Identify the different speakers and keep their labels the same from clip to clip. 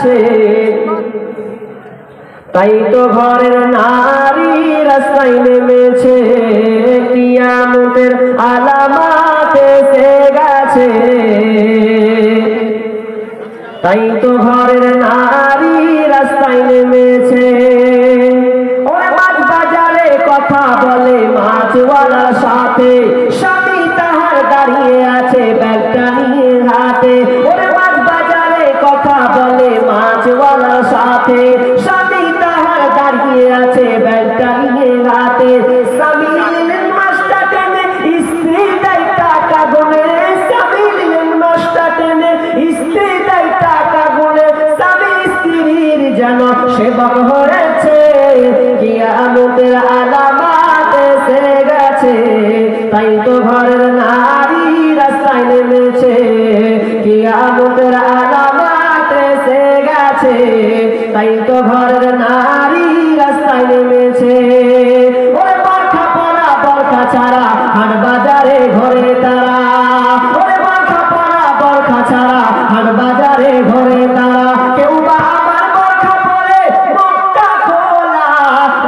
Speaker 1: গেছে। তাই তো ঘরের নারী রাস্তায় নেমেছে, কিয়ামতের আলামত এসে গেছে। তাই তো ঘরের নারী রাস্তায় নেমেছে। ওই মাছ বাজারে কথা বলে মাছওয়ালার সাথে, স্বামী তাহার দাঁড়িয়ে আছে ব্যাগটা নিয়ে হাতে। ওরে মাছ বাজারে কথা বলে মাছওয়ালার সাথে, স্বামী তাহার দাঁড়িয়ে আছে ব্যাগটা নিয়ে হাতে। স্বামী নিলেন মাছটা টেনে, স্ত্রী দেয় টাকা গুনে। স্বামী নিলেন মাছটা টেনে, স্ত্রী দেয় টাকা গুনে। স্বামী স্ত্রীর যেন সেবক হয়েছে, কিয়ামতের আলামত এসে গেছে। তাই তো ঘরের নারী রাস্তায় নেমেছে, কিয়ামতের আলামত এসে গেছে। তাই তো ঘরের নারী রাস্তায় নেমেছে। ওরে বরখা পরা বরখা ছাড়া হাট বাজারে ঘরে তারা। ওরে বরখা পরা বরখা ছাড়া হাট বাজারে ঘরে তারা। কেউ বা আবার বরখা পরে মুখটা খোলা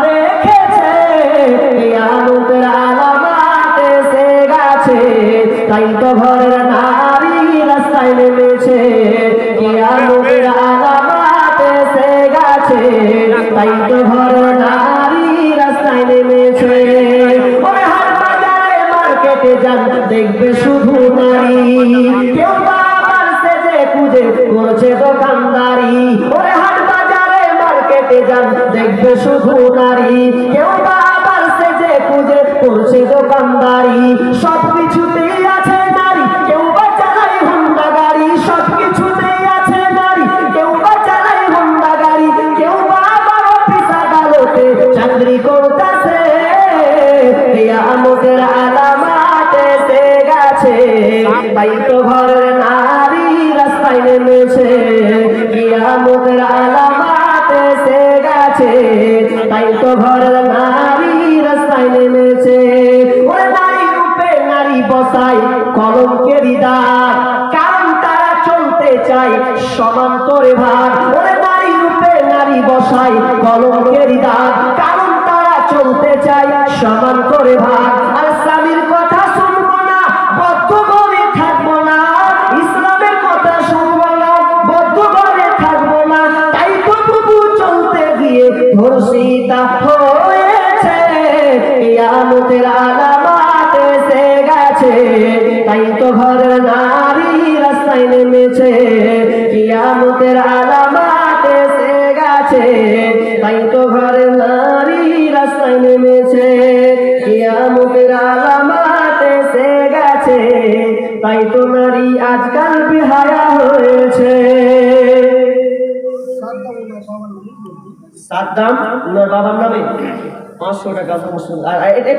Speaker 1: রেখেছে, কিয়ামতের আলামত এসে গেছে। তাই তো ঘরের নারী রাস্তায় নেমেছে, কিয়ামতের আলামত এসে গেছে। তাই তো ঘরের নারী রাস্তায় নেমেছে। ওরে হাট বাজারে মার্কেটে যান দেখবে শুধু নারী, কেউ বা আবার সেজে খুঁজে করছে দোকানদারি। ওরে হাট বাজারে মার্কেটে যান দেখবে শুধু নারী, কেউ বা আবার সেজে খুঁজে করছে দোকানদারি। সবকিছুতেই আছে নারী, কেউ বা চালায় হোন্ডা গাড়ি। সবকিছুতেই আছে নারী, কেউ বা চালায় হোন্ডা গাড়ি। কেউ বা আবার অফিস আদালতে চাকরি করতেছে, কিয়ামতের আলামত এসে গেছে। তাই তো ঘরের নারী রাস্তায় নেমেছে, কিয়ামতের আলামত এসে গেছে। তাই তো ঘরের নারী রাস্তায় নেমেছে। ওরে নারী রূপে নারী বসাই কলঙ্কের দাগ, কারণ তারা চলতে চায় সমান্তরে ভাগ। ওরে নারী রূপে নারী বসাই কলঙ্কের দাগ, কারণ তারা চলতে চায় সমান্তরে ভাগ। আর স্বামীর কথা শুনবো না, বদ্ধ ঘরে থাকবো না। ইসলামের কথা শুনবো না, বদ্ধ ঘরে থাকবো না। তাই তো প্রভু চলতে গিয়ে ধর্ষিতা হয়েছে, কিয়ামতের আলামত এসে গেছে। তাই তো ঘরের নারী রাস্তায় নেমেছে, কিয়ামতের আলামত এসে গেছে। তাই তো ঘরের নারী রাস্তায় নেমেছে, কিয়ামতের আলামত এসে গেছে। তাই তো নারী আজকাল বেহায়া হয়েছে। সাদ্দাম ওনার বাবার নামে 500 টাকা সমস্যা। আর এটা